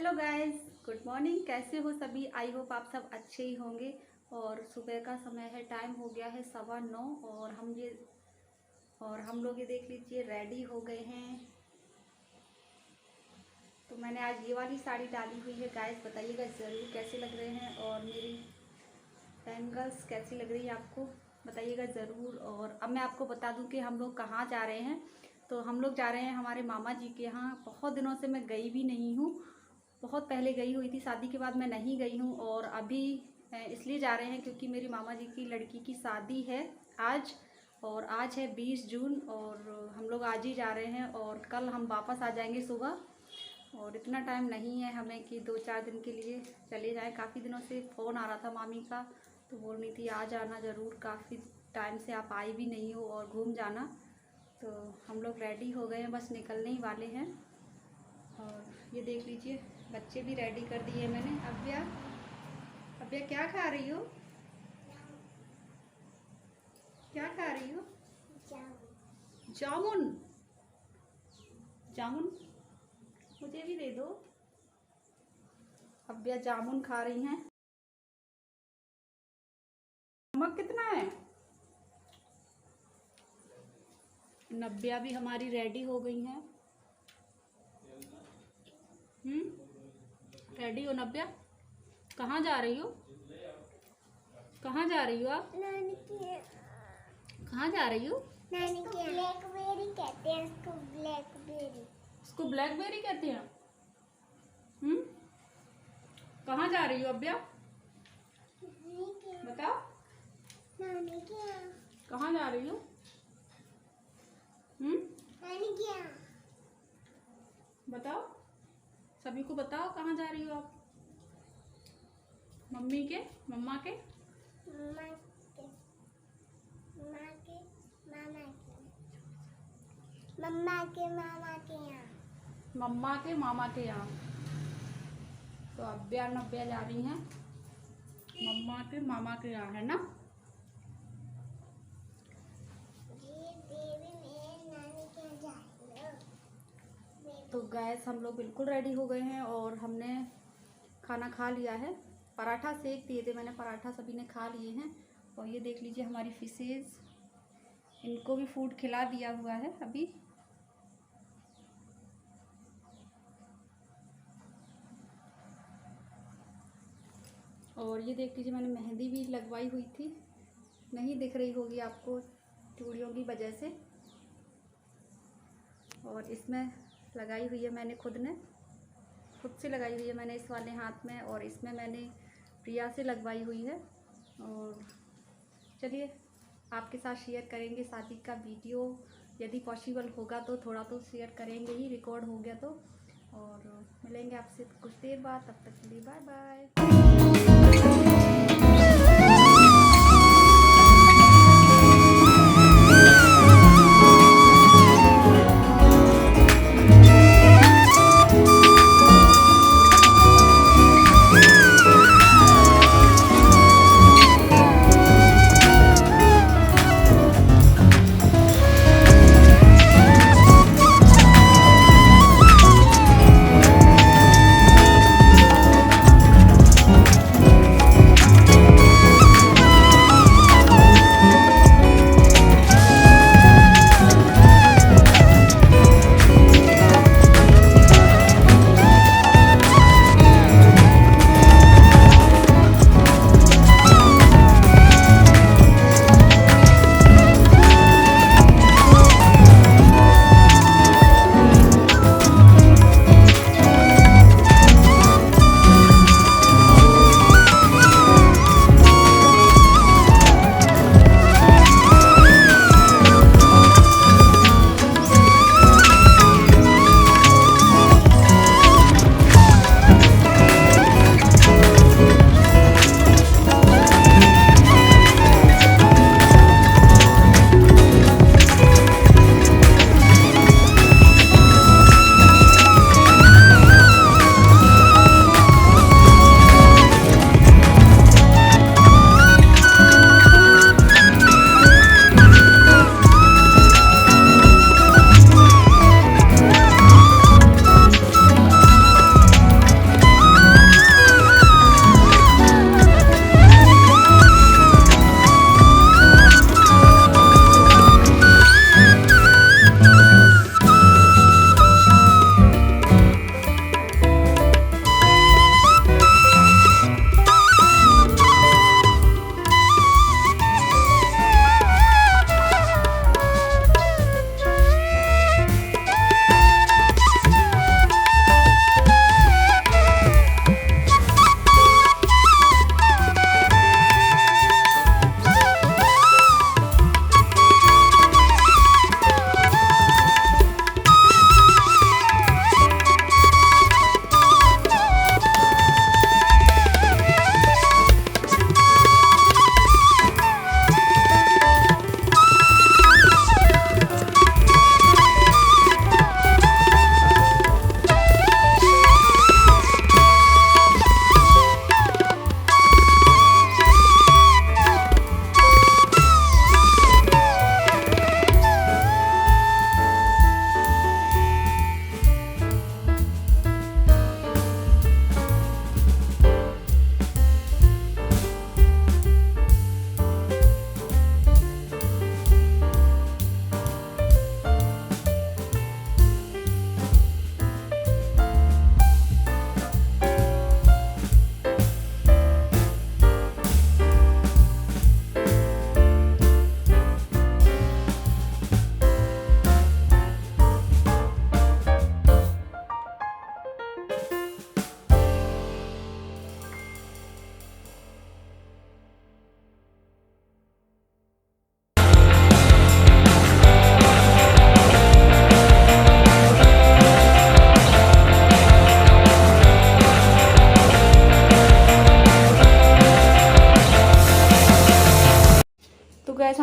Hello guys, good morning. कैसे हो सभी? आई होप आप सब अच्छे ही होंगे। और सुबह का समय है, टाइम हो गया है 9:15 और हम लोग ये देख लीजिए रेडी हो गए हैं। तो मैंने आज ये वाली साड़ी डाली हुई है। गाइस बताइएगा ज़रूर कैसे लग रहे हैं और मेरी बैंगल्स कैसी लग रही है आपको, बताइएगा ज़रूर। और अब मैं आपको बता दूं कि हम लोग कहाँ जा रहे हैं। तो हम लोग जा रहे हैं हमारे मामा जी के यहाँ। बहुत दिनों से मैं गई भी नहीं हूँ, बहुत पहले गई हुई थी, शादी के बाद मैं नहीं गई हूँ। और अभी इसलिए जा रहे हैं क्योंकि मेरी मामा जी की लड़की की शादी है आज, और आज है 20 जून और हम लोग आज ही जा रहे हैं और कल हम वापस आ जाएंगे सुबह। और इतना टाइम नहीं है हमें कि 2-4 दिन के लिए चले जाएं। काफ़ी दिनों से फ़ोन आ रहा था मामी का, तो बोल रही थी आ जाना ज़रूर, काफ़ी टाइम से आप आई भी नहीं हो और घूम जाना। तो हम लोग रेडी हो गए हैं, बस निकलने ही वाले हैं। और ये देख लीजिए बच्चे भी रेडी कर दिए मैंने। अव्या क्या खा रही हो? क्या खा रही हो? जामुन। जामुन मुझे भी दे दो। अव्या जामुन खा रही हैं। नमक कितना है? नव्या भी हमारी रेडी हो गई हैं। रेडी हो नव्या? कहाँ जा रही हो? कहाँ जा रही हो आप? नानी के। कहाँ जा रही हो? नानी के। ब्लैकबेरी कहते हैं इसको, ब्लैकबेरी। इसको ब्लैकबेरी कहते हैं। कहाँ जा रही हो अव्या? बताओ। नानी के। कहाँ जा रही हो? नानी के। बताओ, सभी को बताओ कहाँ जा रही हो आप? मम्मी के, मम्मा के, मम्मा के, मम्मा के, मामा के, मम्मा के मामा के यहाँ। मम्मा के मामा के यहाँ। तो अव्या नव्या जा रही हैं मम्मा के मामा के यहाँ, है ना? ये देवी मेरे नानी के यहाँ जा रही है। तो गैस हम लोग बिल्कुल रेडी हो गए हैं और हमने खाना खा लिया है। पराठा सेक दिए थे मैंने, पराठा सभी ने खा लिए हैं। और ये देख लीजिए हमारी फिशेज, इनको भी फूड खिला दिया हुआ है अभी। और ये देख लीजिए मैंने मेहंदी भी लगवाई हुई थी, नहीं दिख रही होगी आपको चूड़ियों की वजह से। और इसमें लगाई हुई है मैंने खुद से लगाई हुई है मैंने इस वाले हाथ में, और इसमें मैंने प्रिया से लगवाई हुई है। और चलिए आपके साथ शेयर करेंगे शादी का वीडियो, यदि पॉसिबल होगा तो थोड़ा तो शेयर करेंगे ही, रिकॉर्ड हो गया तो। और मिलेंगे आपसे कुछ देर बाद, तब तक के लिए बाय बाय।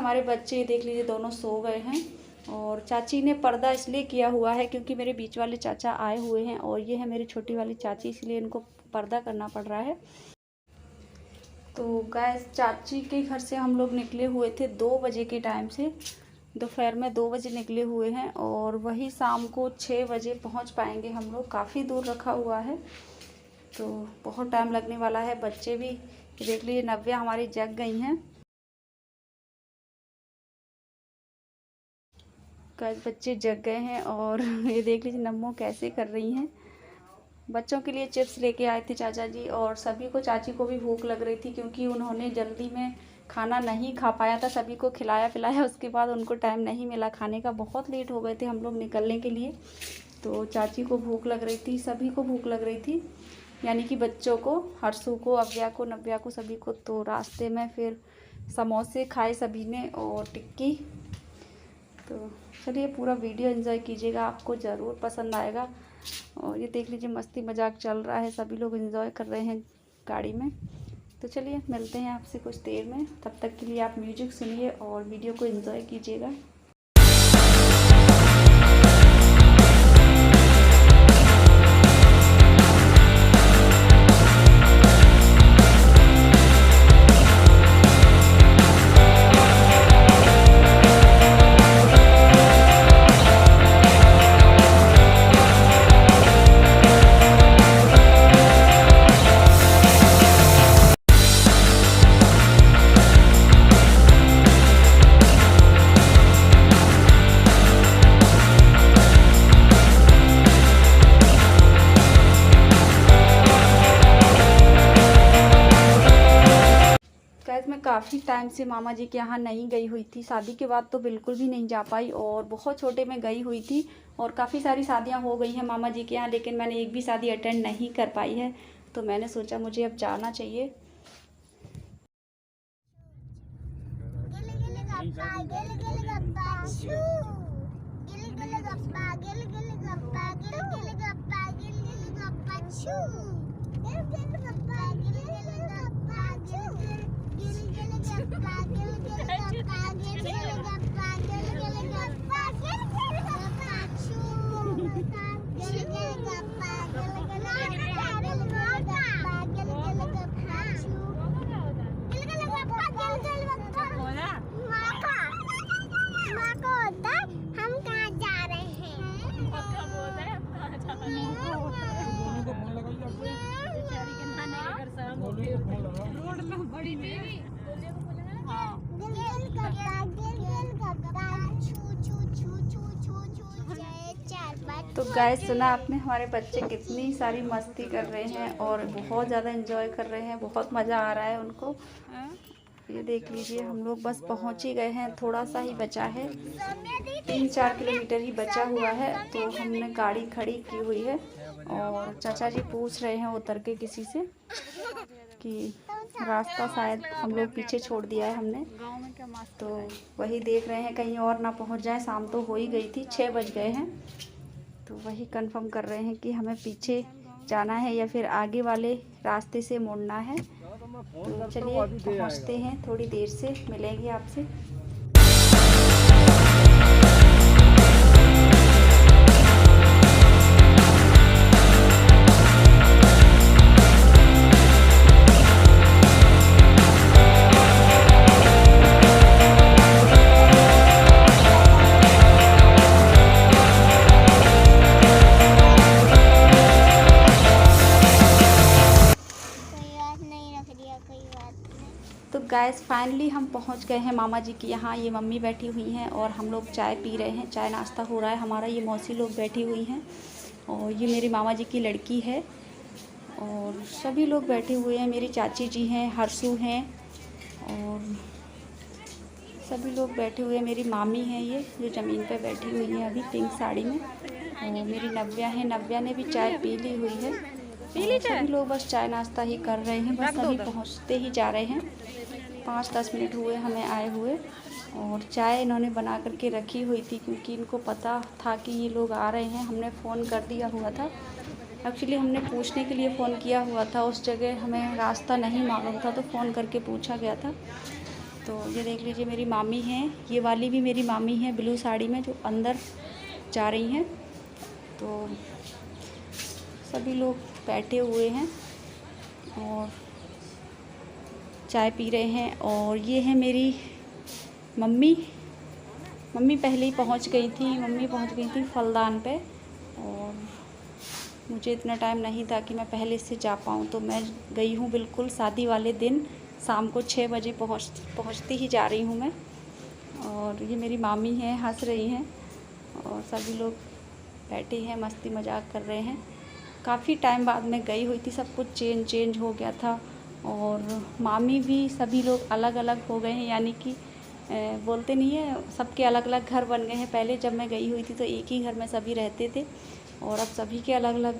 हमारे बच्चे देख लीजिए दोनों सो गए हैं। और चाची ने पर्दा इसलिए किया हुआ है क्योंकि मेरे बीच वाले चाचा आए हुए हैं और ये है मेरी छोटी वाली चाची, इसलिए इनको पर्दा करना पड़ रहा है। तो गाइस चाची के घर से हम लोग निकले हुए थे 2 बजे के टाइम से, दोपहर में 2 बजे निकले हुए हैं और वही शाम को 6 बजे पहुंच पाएंगे हम लोग। काफ़ी दूर रखा हुआ है तो बहुत टाइम लगने वाला है। बच्चे भी देख लीजिए, नव्या हमारी जग गई हैं। कल बच्चे जग गए हैं और ये देख लीजिए नम्मो कैसे कर रही हैं। बच्चों के लिए चिप्स लेके आए थे चाचा जी और सभी को, चाची को भी भूख लग रही थी क्योंकि उन्होंने जल्दी में खाना नहीं खा पाया था। सभी को खिलाया पिलाया, उसके बाद उनको टाइम नहीं मिला खाने का। बहुत लेट हो गए थे हम लोग निकलने के लिए। तो चाची को भूख लग रही थी, सभी को भूख लग रही थी, यानी कि बच्चों को, हर्षू को, अव्या को, नव्या को, सभी को। तो रास्ते में फिर समोसे खाए सभी ने और टिक्की। तो चलिए पूरा वीडियो एंजॉय कीजिएगा, आपको ज़रूर पसंद आएगा। और ये देख लीजिए मस्ती मजाक चल रहा है, सभी लोग एंजॉय कर रहे हैं गाड़ी में। तो चलिए मिलते हैं आपसे कुछ देर में, तब तक के लिए आप म्यूजिक सुनिए और वीडियो को एंजॉय कीजिएगा। मैं काफ़ी टाइम से मामा जी के यहाँ नहीं गई हुई थी। शादी के बाद तो बिल्कुल भी नहीं जा पाई और बहुत छोटे में गई हुई थी। और काफ़ी सारी शादियाँ हो गई हैं मामा जी के यहाँ, लेकिन मैंने एक भी शादी अटेंड नहीं कर पाई है। तो मैंने सोचा मुझे अब जाना चाहिए। तो गाइस सुना आपने, हमारे बच्चे कितनी सारी मस्ती कर रहे हैं और बहुत ज़्यादा एंजॉय कर रहे हैं, बहुत मज़ा आ रहा है उनको। ये देख लीजिए हम लोग बस पहुंच ही गए हैं, थोड़ा सा ही बचा है, 3-4 किलोमीटर ही बचा हुआ है। तो हमने गाड़ी खड़ी की हुई है और चाचा जी पूछ रहे हैं उतर के किसी से कि रास्ता शायद हम लोग पीछे छोड़ दिया है हमने। तो वही देख रहे हैं कहीं और ना पहुंच जाए, शाम तो हो ही गई थी, 6 बज गए हैं। तो वही कंफर्म कर रहे हैं कि हमें पीछे जाना है या फिर आगे वाले रास्ते से मुड़ना है। तो चलिए पहुंचते हैं, थोड़ी देर से मिलेंगे आपसे। तो गैस फाइनली हम पहुंच गए हैं मामा जी के यहाँ। ये मम्मी बैठी हुई हैं और हम लोग चाय पी रहे हैं, चाय नाश्ता हो रहा है हमारा। ये मौसी लोग बैठी हुई हैं और ये मेरी मामा जी की लड़की है और सभी लोग बैठे हुए हैं। मेरी चाची जी हैं, हर्षू हैं और सभी लोग बैठे हुए हैं। मेरी मामी हैं ये जो ज़मीन पे बैठी हुई है अभी पिंक साड़ी में। और मेरी नव्या है, नव्या ने भी चाय पी ली हुई है। सभी लोग बस चाय नाश्ता ही कर रहे हैं, बस अभी पहुंचते ही जा रहे हैं। 5-10 मिनट हुए हमें आए हुए और चाय इन्होंने बना करके रखी हुई थी क्योंकि इनको पता था कि ये लोग आ रहे हैं। हमने फ़ोन कर दिया हुआ था, एक्चुअली हमने पूछने के लिए फ़ोन किया हुआ था। उस जगह हमें रास्ता नहीं मालूम था तो फ़ोन करके पूछा गया था। तो ये देख लीजिए मेरी मामी हैं, ये वाली भी मेरी मामी है ब्लू साड़ी में जो अंदर जा रही हैं। तो सभी लोग बैठे हुए हैं और चाय पी रहे हैं। और ये है मेरी मम्मी। मम्मी पहले ही पहुंच गई थी फलदान पे, और मुझे इतना टाइम नहीं था कि मैं पहले से जा पाऊँ, तो मैं गई हूँ बिल्कुल शादी वाले दिन शाम को 6 बजे पहुँचती ही जा रही हूँ मैं। और ये मेरी मामी हैं, हंस रही हैं और सभी लोग बैठे हैं, मस्ती मजाक कर रहे हैं। काफ़ी टाइम बाद मैं गई हुई थी, सब कुछ चेंज हो गया था और मामी भी सभी लोग अलग अलग हो गए हैं, यानी कि बोलते नहीं है सबके अलग अलग घर बन गए हैं। पहले जब मैं गई हुई थी तो एक ही घर में सभी रहते थे और अब सभी के अलग अलग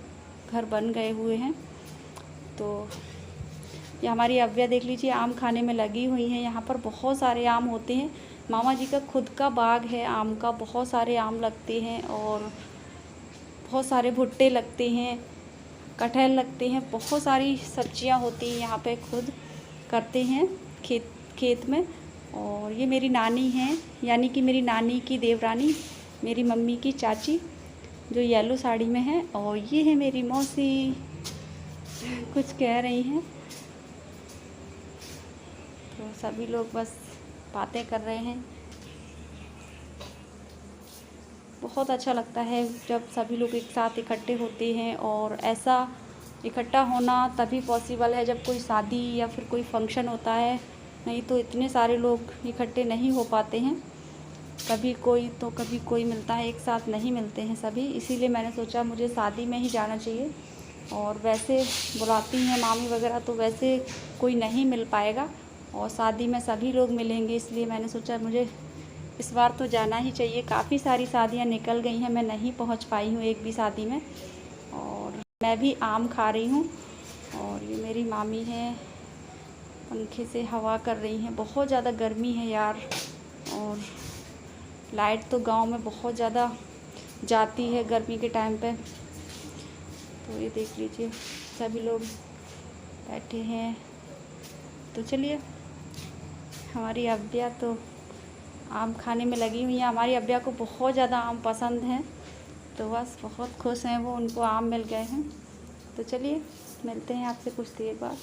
घर बन गए हुए हैं। तो ये हमारी अव्या देख लीजिए आम खाने में लगी हुई हैं। यहाँ पर बहुत सारे आम होते हैं, मामा जी का खुद का बाग है आम का, बहुत सारे आम लगते हैं और बहुत सारे भुट्टे लगते हैं, कटहल लगते हैं, बहुत सारी सब्जियां होती हैं यहाँ पे, खुद करते हैं खेत में। और ये मेरी नानी हैं, यानी कि मेरी नानी की देवरानी, मेरी मम्मी की चाची जो येलो साड़ी में है। और ये है मेरी मौसी, कुछ कह रही हैं। तो सभी लोग बस बातें कर रहे हैं। बहुत अच्छा लगता है जब सभी लोग एक साथ इकट्ठे होते हैं, और ऐसा इकट्ठा होना तभी पॉसिबल है जब कोई शादी या फिर कोई फंक्शन होता है, नहीं तो इतने सारे लोग इकट्ठे नहीं हो पाते हैं। कभी कोई तो कभी कोई मिलता है, एक साथ नहीं मिलते हैं सभी। इसीलिए मैंने सोचा मुझे शादी में ही जाना चाहिए, और वैसे बुलाती हैं मामी वगैरह तो वैसे कोई नहीं मिल पाएगा, और शादी में सभी लोग मिलेंगे, इसलिए मैंने सोचा मुझे इस बार तो जाना ही चाहिए। काफ़ी सारी शादियां निकल गई हैं, मैं नहीं पहुंच पाई हूं एक भी शादी में, और मैं भी आम खा रही हूं। और ये मेरी मामी हैं, पंखे से हवा कर रही हैं। बहुत ज़्यादा गर्मी है यार, और लाइट तो गांव में बहुत ज़्यादा जाती है गर्मी के टाइम पे। तो ये देख लीजिए सभी लोग बैठे हैं। तो चलिए, हमारी अव्या तो आम खाने में लगी हुई है। हमारी अव्या को बहुत ज़्यादा आम पसंद है, तो बस बहुत खुश हैं वो, उनको आम मिल गए हैं। तो चलिए मिलते हैं आपसे कुछ देर बाद।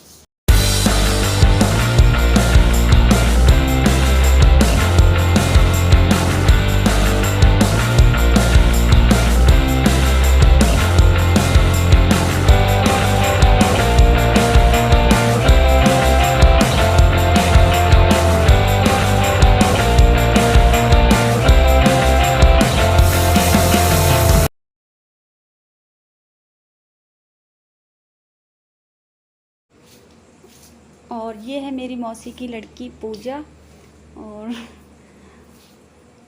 और ये है मेरी मौसी की लड़की पूजा, और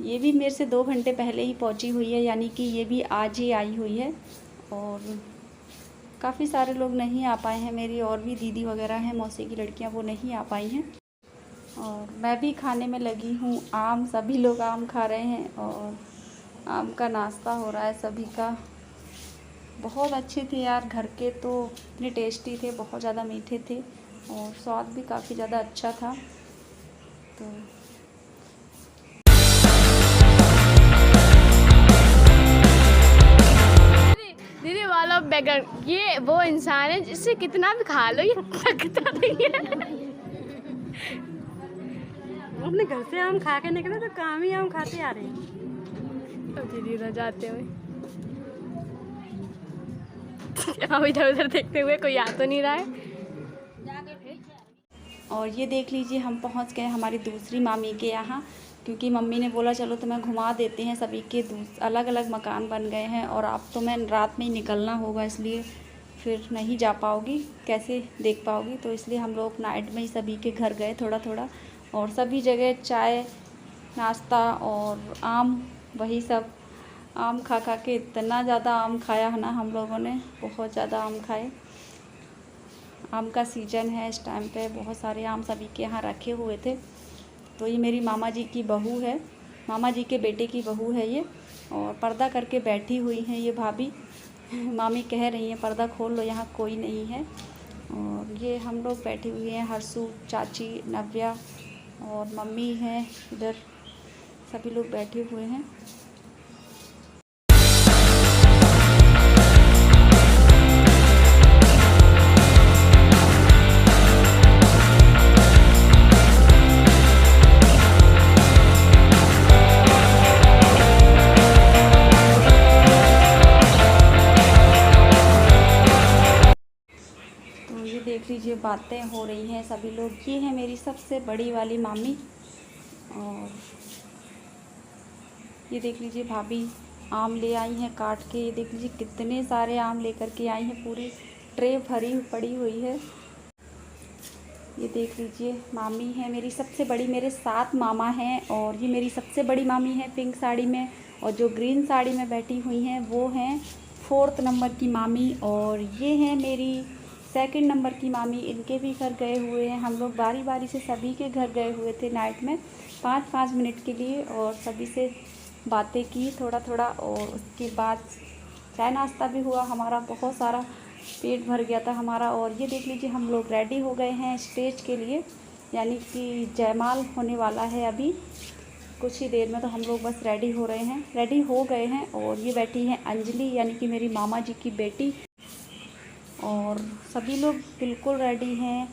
ये भी मेरे से 2 घंटे पहले ही पहुंची हुई है, यानी कि ये भी आज ही आई हुई है। और काफ़ी सारे लोग नहीं आ पाए हैं, मेरी और भी दीदी वगैरह हैं मौसी की लड़कियां, वो नहीं आ पाई हैं। और मैं भी खाने में लगी हूँ आम, सभी लोग आम खा रहे हैं और आम का नाश्ता हो रहा है सभी का। बहुत अच्छे थे यार, घर के तो इतने टेस्टी थे, बहुत ज़्यादा मीठे थे और स्वाद भी काफ़ी ज़्यादा अच्छा था। तो दीदी वाला बैगर, ये वो इंसान है जिससे कितना भी खा लो ये थकता नहीं है। अपने घर से आम खा के निकले तो काम ही आम खाते आ रहे हैं। अब दीदी उधर जाते हुए, अब इधर उधर देखते हुए, कोई आ तो नहीं रहा है। और ये देख लीजिए हम पहुंच गए हमारी दूसरी मामी के यहाँ, क्योंकि मम्मी ने बोला चलो तुम्हें घुमा देते हैं। सभी के अलग अलग मकान बन गए हैं और अब तो मैं रात में ही निकलना होगा, इसलिए फिर नहीं जा पाओगी, कैसे देख पाओगी। तो इसलिए हम लोग नाइट में ही सभी के घर गए थोड़ा थोड़ा, और सभी जगह चाय नाश्ता और आम, वही सब आम खा खा के इतना ज़्यादा आम खाया है ना हम लोगों ने, बहुत ज़्यादा आम खाए। आम का सीज़न है इस टाइम पे, बहुत सारे आम सभी के यहाँ रखे हुए थे। तो ये मेरी मामा जी की बहू है, मामा जी के बेटे की बहू है ये, और पर्दा करके बैठी हुई हैं ये भाभी। मामी कह रही हैं पर्दा खोल लो, यहाँ कोई नहीं है। और ये हम लोग बैठे हुए हैं, हर्षू, चाची, नव्या और मम्मी हैं इधर, सभी लोग बैठे हुए हैं। तो ये देख लीजिए बातें हो रही हैं सभी लोग। ये है मेरी सबसे बड़ी वाली मामी, और ये देख लीजिए भाभी आम ले आई हैं काट के। ये देख लीजिए कितने सारे आम लेकर के आई हैं, पूरी ट्रे भरी पड़ी हुई है। ये देख लीजिए मामी है मेरी सबसे बड़ी, मेरे 7 मामा हैं, और ये मेरी सबसे बड़ी मामी है पिंक साड़ी में, और जो ग्रीन साड़ी में बैठी हुई हैं वो हैं 4th नंबर की मामी, और ये हैं मेरी 2nd नंबर की मामी। इनके भी घर गए हुए हैं हम लोग, बारी बारी से सभी के घर गए हुए थे नाइट में 5-5 मिनट के लिए, और सभी से बातें की थोड़ा थोड़ा, और उसके बाद चाय नाश्ता भी हुआ हमारा, बहुत सारा पेट भर गया था हमारा। और ये देख लीजिए हम लोग रेडी हो गए हैं स्टेज के लिए, यानी कि जयमाल होने वाला है अभी कुछ ही देर में, तो हम लोग बस रेडी हो रहे हैं, रेडी हो गए हैं। और ये बैठी है अंजलि, यानी कि मेरी मामा जी की बेटी, और सभी लोग बिल्कुल रेडी हैं।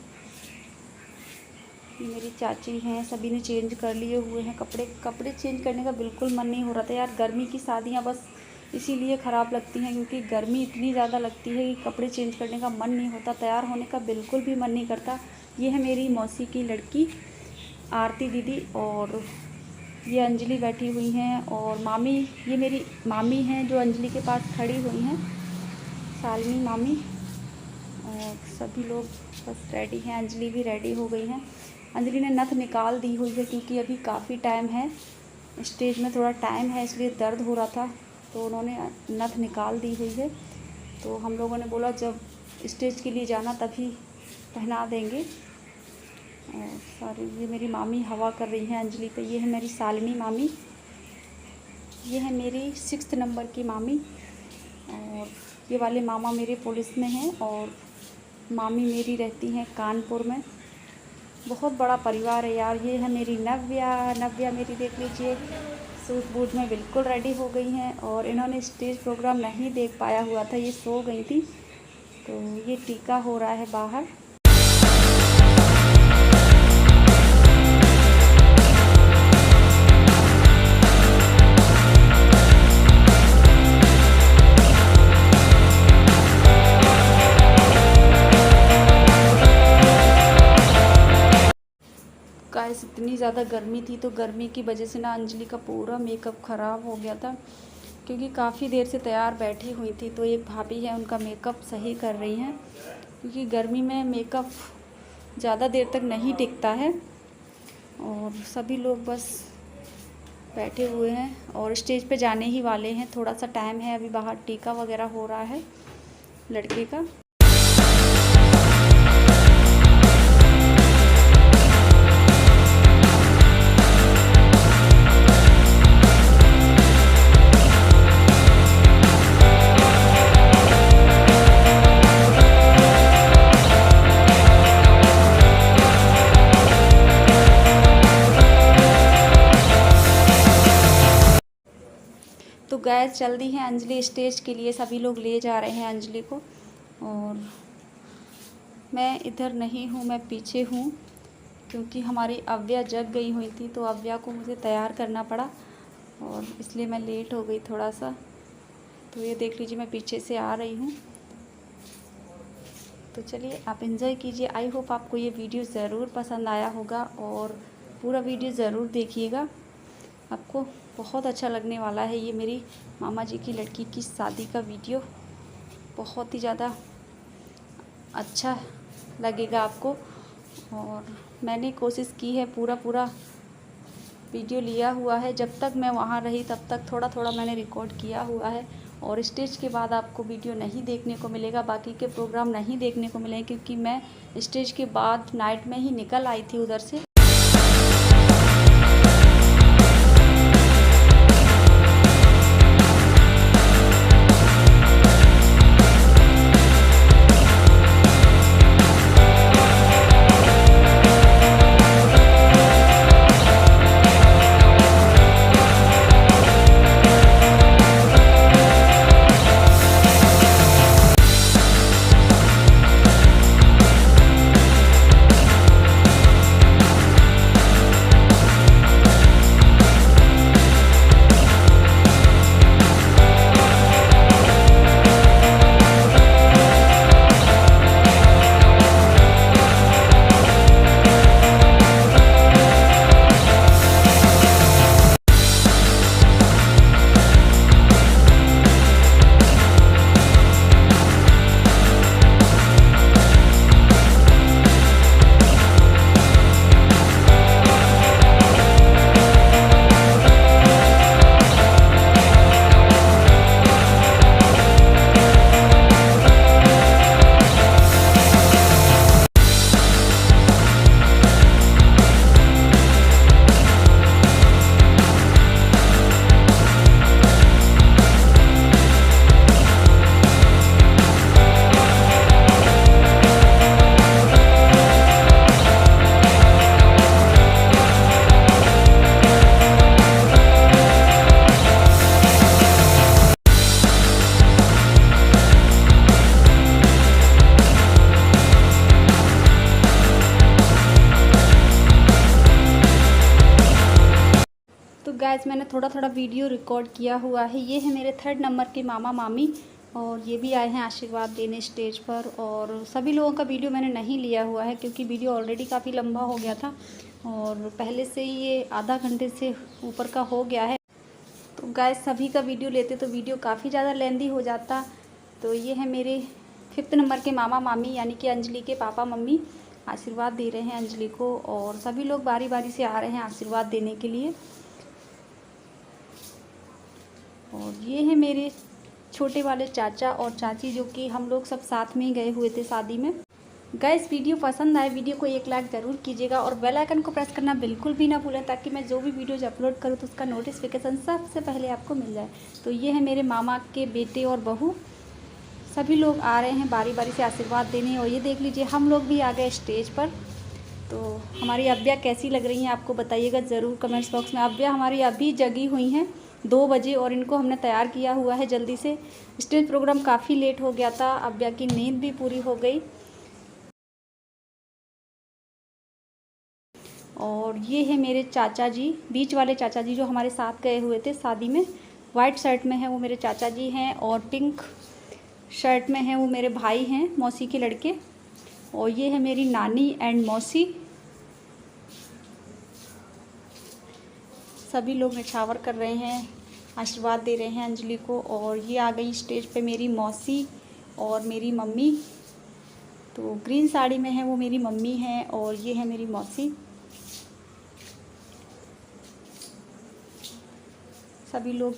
ये मेरी चाची हैं, सभी ने चेंज कर लिए हुए हैं कपड़े चेंज करने का बिल्कुल मन नहीं हो रहा था यार। गर्मी की शादियां बस इसीलिए ख़राब लगती हैं, क्योंकि गर्मी इतनी ज़्यादा लगती है कि कपड़े चेंज करने का मन नहीं होता, तैयार होने का बिल्कुल भी मन नहीं करता। ये है मेरी मौसी की लड़की आरती दीदी, और ये अंजलि बैठी हुई हैं, और मामी, ये मेरी मामी हैं जो अंजलि के पास खड़ी हुई हैं, सालमी मामी। और सभी लोग बस रेडी हैं, अंजलि भी रेडी हो गई हैं। अंजलि ने नथ निकाल दी हुई है, क्योंकि अभी काफ़ी टाइम है, स्टेज में थोड़ा टाइम है इसलिए दर्द हो रहा था, तो उन्होंने नथ निकाल दी हुई है। तो हम लोगों ने बोला जब स्टेज के लिए जाना तभी पहना देंगे। और सारी ये मेरी मामी हवा कर रही हैं अंजलि पे। ये है मेरी सालमी मामी, ये है मेरी 6th नंबर की मामी, और ये वाले मामा मेरे पुलिस में हैं, और मामी मेरी रहती हैं कानपुर में। बहुत बड़ा परिवार है यार। ये है मेरी नव्या मेरी देख लीजिए सूट बूट में बिल्कुल रेडी हो गई हैं, और इन्होंने स्टेज प्रोग्राम नहीं देख पाया हुआ था, ये सो गई थी। तो ये टीका हो रहा है बाहर। गाइस इतनी ज़्यादा गर्मी थी, तो गर्मी की वजह से ना अंजलि का पूरा मेकअप ख़राब हो गया था, क्योंकि काफ़ी देर से तैयार बैठी हुई थी। तो एक भाभी है उनका मेकअप सही कर रही हैं, क्योंकि गर्मी में मेकअप ज़्यादा देर तक नहीं टिकता है। और सभी लोग बस बैठे हुए हैं, और स्टेज पे जाने ही वाले हैं, थोड़ा सा टाइम है अभी, बाहर टीका वगैरह हो रहा है लड़के का। तो गैस जल्दी है अंजलि स्टेज के लिए, सभी लोग ले जा रहे हैं अंजलि को, और मैं इधर नहीं हूँ, मैं पीछे हूँ, क्योंकि हमारी अव्या जग गई हुई थी, तो अव्या को मुझे तैयार करना पड़ा, और इसलिए मैं लेट हो गई थोड़ा सा। तो ये देख लीजिए मैं पीछे से आ रही हूँ। तो चलिए आप एंजॉय कीजिए। आई होप आपको ये वीडियो ज़रूर पसंद आया होगा, और पूरा वीडियो ज़रूर देखिएगा, आपको बहुत अच्छा लगने वाला है। ये मेरी मामा जी की लड़की की शादी का वीडियो बहुत ही ज़्यादा अच्छा लगेगा आपको, और मैंने कोशिश की है पूरा वीडियो लिया हुआ है। जब तक मैं वहाँ रही तब तक थोड़ा थोड़ा मैंने रिकॉर्ड किया हुआ है, और स्टेज के बाद आपको वीडियो नहीं देखने को मिलेगा, बाकी के प्रोग्राम नहीं देखने को मिलेंगे, क्योंकि मैं स्टेज के बाद नाइट में ही निकल आई थी उधर से। गाइस मैंने थोड़ा थोड़ा वीडियो रिकॉर्ड किया हुआ है। ये है मेरे 3rd नंबर के मामा मामी और ये भी आए हैं आशीर्वाद देने स्टेज पर। और सभी लोगों का वीडियो मैंने नहीं लिया हुआ है क्योंकि वीडियो ऑलरेडी काफ़ी लंबा हो गया था और पहले से ही ये आधा घंटे से ऊपर का हो गया है। तो गाइस सभी का वीडियो लेते तो वीडियो काफ़ी ज़्यादा लेंदी हो जाता। तो ये है मेरे 5th नंबर के मामा मामी यानी कि अंजलि के पापा मम्मी आशीर्वाद दे रहे हैं अंजलि को और सभी लोग बारी बारी से आ रहे हैं आशीर्वाद देने के लिए। और ये है मेरे छोटे वाले चाचा और चाची जो कि हम लोग सब साथ में ही गए हुए थे शादी में। गाइस वीडियो पसंद आए वीडियो को 1 लाइक ज़रूर कीजिएगा और बेल आइकन को प्रेस करना बिल्कुल भी ना भूलें ताकि मैं जो भी वीडियोज अपलोड करूँ तो उसका नोटिफिकेशन सबसे पहले आपको मिल जाए। तो ये है मेरे मामा के बेटे और बहू, सभी लोग आ रहे हैं बारी बारी से आशीर्वाद देने। और ये देख लीजिए हम लोग भी आ गए स्टेज पर। तो हमारी अव्या कैसी लग रही हैं आपको बताइएगा ज़रूर कमेंट्स बॉक्स में। अव्या हमारी अभी जगी हुई हैं 2 बजे और इनको हमने तैयार किया हुआ है जल्दी से। स्टेज प्रोग्राम काफ़ी लेट हो गया था, अव्या की नींद भी पूरी हो गई। और ये है मेरे चाचा जी, बीच वाले चाचा जी जो हमारे साथ गए हुए थे शादी में। वाइट शर्ट में है वो मेरे चाचा जी हैं और पिंक शर्ट में है वो मेरे भाई हैं, मौसी के लड़के। और ये है मेरी नानी एंड मौसी। सभी लोग निछावर कर रहे हैं, आशीर्वाद दे रहे हैं अंजलि को। और ये आ गई स्टेज पे मेरी मौसी और मेरी मम्मी। तो ग्रीन साड़ी में है वो मेरी मम्मी हैं और ये है मेरी मौसी। सभी लोग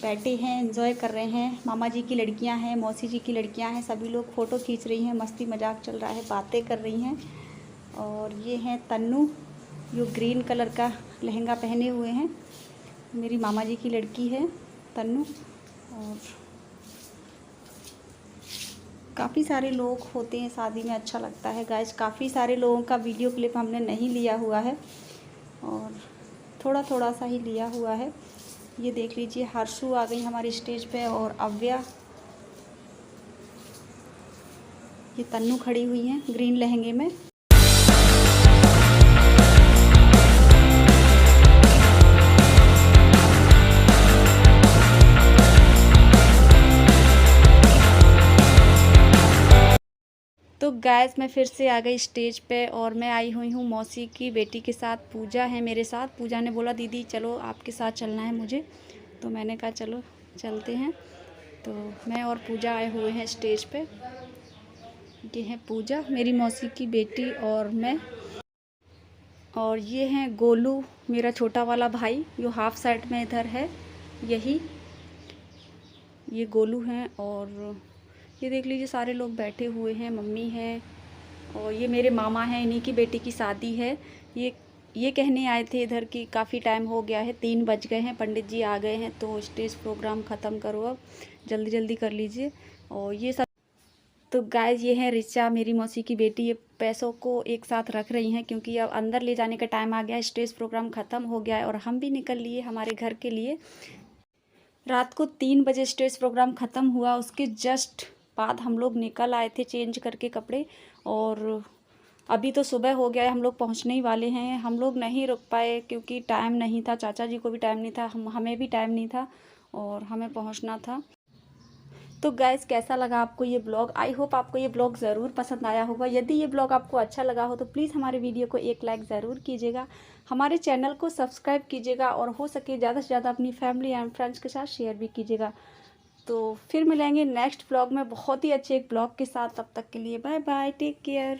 बैठे हैं, एंजॉय कर रहे हैं। मामा जी की लड़कियां हैं, मौसी जी की लड़कियां हैं, सभी लोग फ़ोटो खींच रही हैं, मस्ती मजाक चल रहा है, बातें कर रही हैं। और ये हैं तन्नू जो ग्रीन कलर का लहंगा पहने हुए हैं, मेरी मामा जी की लड़की है तन्नू। और काफ़ी सारे लोग होते हैं शादी में, अच्छा लगता है गाइस। काफ़ी सारे लोगों का वीडियो क्लिप हमने नहीं लिया हुआ है और थोड़ा थोड़ा सा ही लिया हुआ है। ये देख लीजिए हर्षू आ गई हमारी स्टेज पे और अव्या, ये तन्नू खड़ी हुई हैं ग्रीन लहंगे में। तो गाइस मैं फिर से आ गई स्टेज पे और मैं आई हुई हूँ मौसी की बेटी के साथ। पूजा है मेरे साथ। पूजा ने बोला दीदी चलो आपके साथ चलना है मुझे, तो मैंने कहा चलो चलते हैं। तो मैं और पूजा आए हुए हैं स्टेज पे। ये है पूजा मेरी मौसी की बेटी और मैं। और ये हैं गोलू मेरा छोटा वाला भाई जो हाफ साइड में इधर है, यही ये गोलू हैं। और ये देख लीजिए सारे लोग बैठे हुए हैं, मम्मी है और ये मेरे मामा हैं, इन्हीं की बेटी की शादी है। ये कहने आए थे इधर की काफ़ी टाइम हो गया है, 3 बज गए हैं, पंडित जी आ गए हैं तो स्टेज प्रोग्राम ख़त्म करो अब, जल्दी जल्दी कर लीजिए। और ये सब तो गाइस ये है रिचा मेरी मौसी की बेटी। ये पैसों को एक साथ रख रही हैं क्योंकि अब अंदर ले जाने का टाइम आ गया है, स्टेज प्रोग्राम ख़त्म हो गया है और हम भी निकल लिए हमारे घर के लिए। रात को 3 बजे स्टेज प्रोग्राम ख़त्म हुआ, उसके जस्ट बाद हम लोग निकल आए थे चेंज करके कपड़े। और अभी तो सुबह हो गया है, हम लोग पहुंचने ही वाले हैं। हम लोग नहीं रुक पाए क्योंकि टाइम नहीं था, चाचा जी को भी टाइम नहीं था, हमें भी टाइम नहीं था और हमें पहुंचना था। तो गाइस कैसा लगा आपको ये ब्लॉग? आई होप आपको ये ब्लॉग ज़रूर पसंद आया होगा। यदि ये ब्लॉग आपको अच्छा लगा हो तो प्लीज़ हमारे वीडियो को 1 लाइक ज़रूर कीजिएगा, हमारे चैनल को सब्सक्राइब कीजिएगा और हो सके ज़्यादा से ज़्यादा अपनी फैमिली एंड फ्रेंड्स के साथ शेयर भी कीजिएगा। तो फिर मिलेंगे नेक्स्ट ब्लॉग में बहुत ही अच्छे एक ब्लॉग के साथ। तब तक के लिए बाय बाय, टेक केयर।